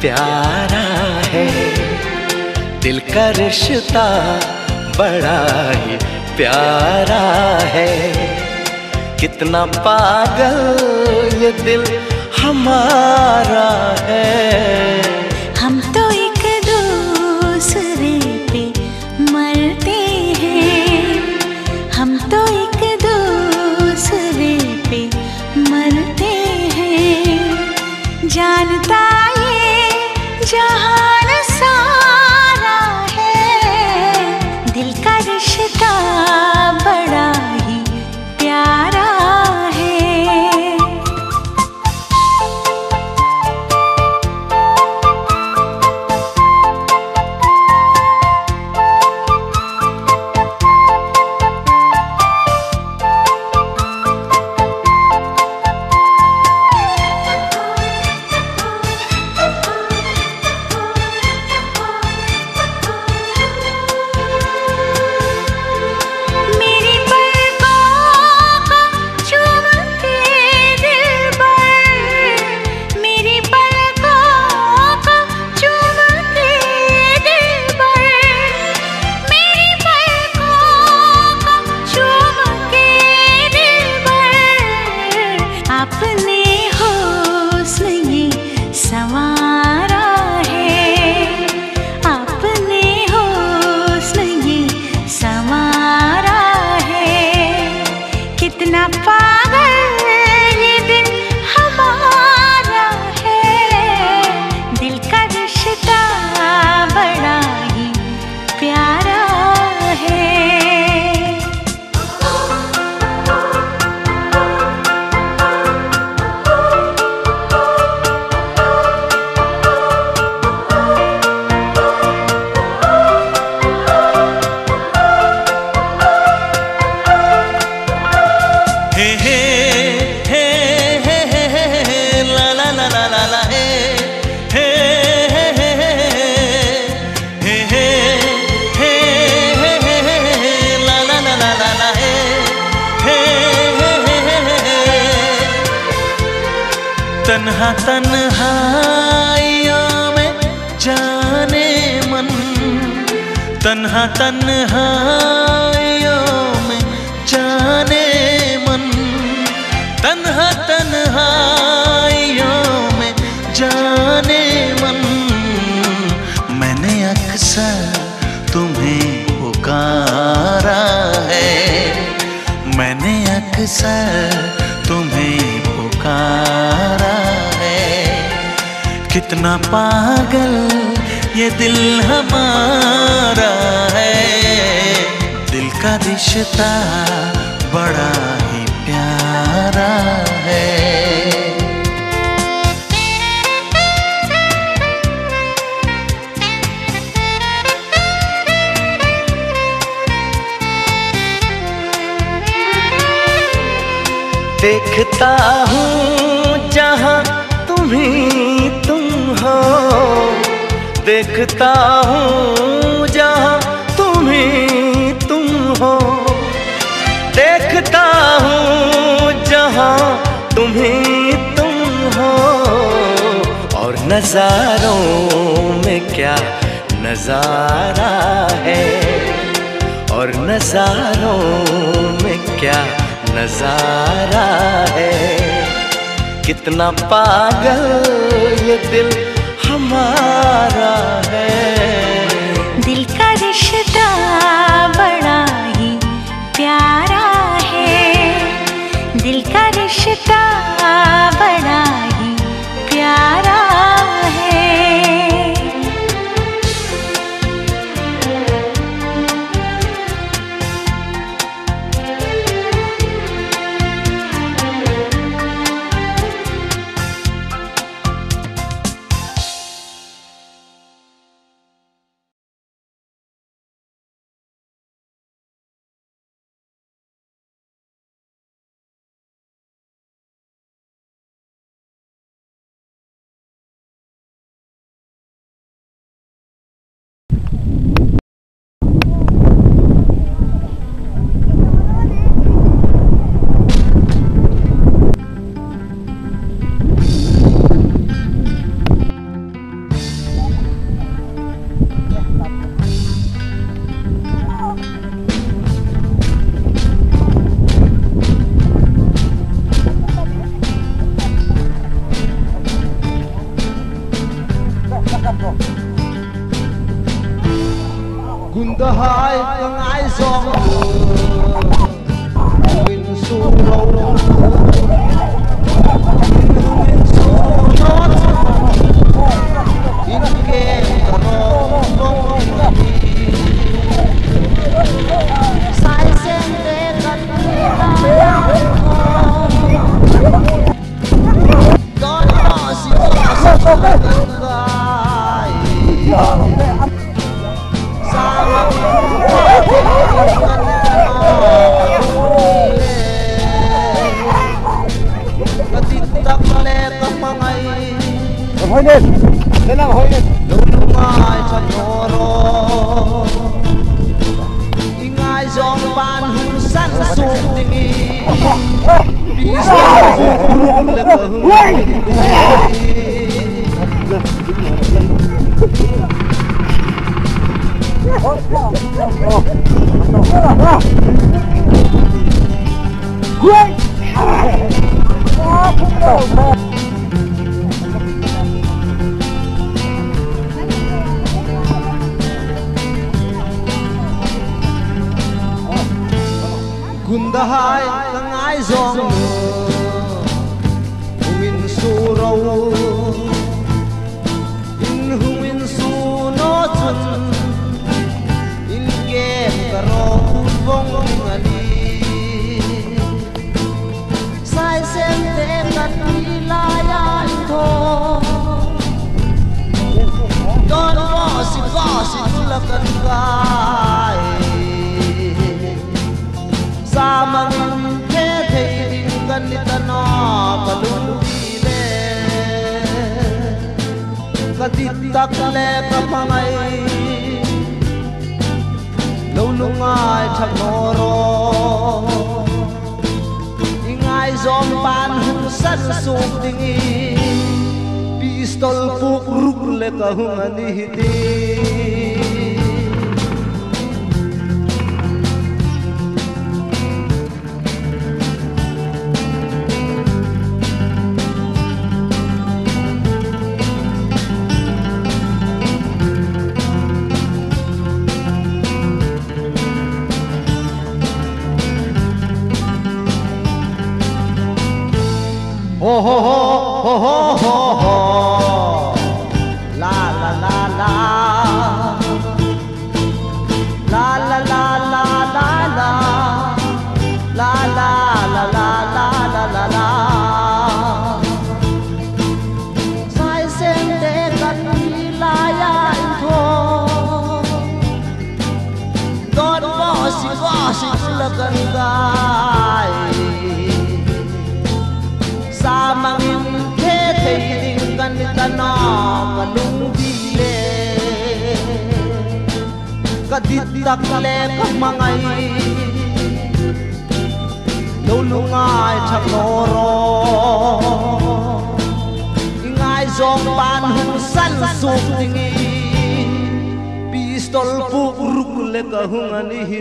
प्यारा है। दिल का रिश्ता बड़ा ही प्यारा है। कितना पागल ये दिल हमारा है। हम तो एक दूसरे पे मरते हैं, हम तो एक दूसरे पे मरते हैं। जानता ये जहान सारा है, दिल का रिश्ता बड़ा ही प्यारा है। अपने होस्न ये संवारा है, अपने होस्न ये संवारा है। कितना पागल ये दिल हमारा है, दिल का रिश्ता बड़ा ही प्यारा है। तन्हा तन्हाइयों में जाने मन, तन्हा तन्हाइयों में जाने मन, तन्हा तन्हाइयों में जाने मन। मैंने अक्सर तुम्हें पुकारा है, मैंने अक्सर तुम्हें पुकारा है। कितना पागल ये दिल हमारा है, दिल का रिश्ता बड़ा ही प्यारा है। देखता हूँ जहाँ तुम ही तुम हो, देखता हूँ जहाँ तुम ही तुम हो, देखता हूँ जहाँ तुम ही तुम हो। और नज़ारों में क्या नज़ारा है, और नज़ारों में क्या नज़ारा है। कितना पागल ये दिल हमारा है, दिल का रिश्ता बड़ा ही प्यारा है, दिल का रिश्ता बड़ा ही प्यारा gunda hai kang ai zong win su ro win su not in ke ro bong sai sen de kan don si Hoi lên, thế nào hoi lên. Lúc ai thật noro, ai dòng ban hùng sẵn xuống tình ý, vì sao hùng lực hùng gunda hai kang ai zong win su ro in win su no chun in ke ro bong ali sai sen te kat la ya tho don wa si la kan kai sa mang thế thì gần đi ta nó và luôn đi lên cả tít tắc lẽ cả pangai lâu lâu ai chẳng nô ro ngay giom ban hung sắt sụp tình pistol phục ruk lệ cả hung anh đi ho ho ho ho ho ho la la la la la la la la la la la la la la la la la sai sen de kan la ya tho don bo si la kan gai sa mangin thế thì gần ta nó cả lung đi lệ cả tít tắc lệ cả mangai lâu lâu ai chắc nô ro ngay giông ban hung săn sụp tình pistol phục ruk lệ cả hung anh hi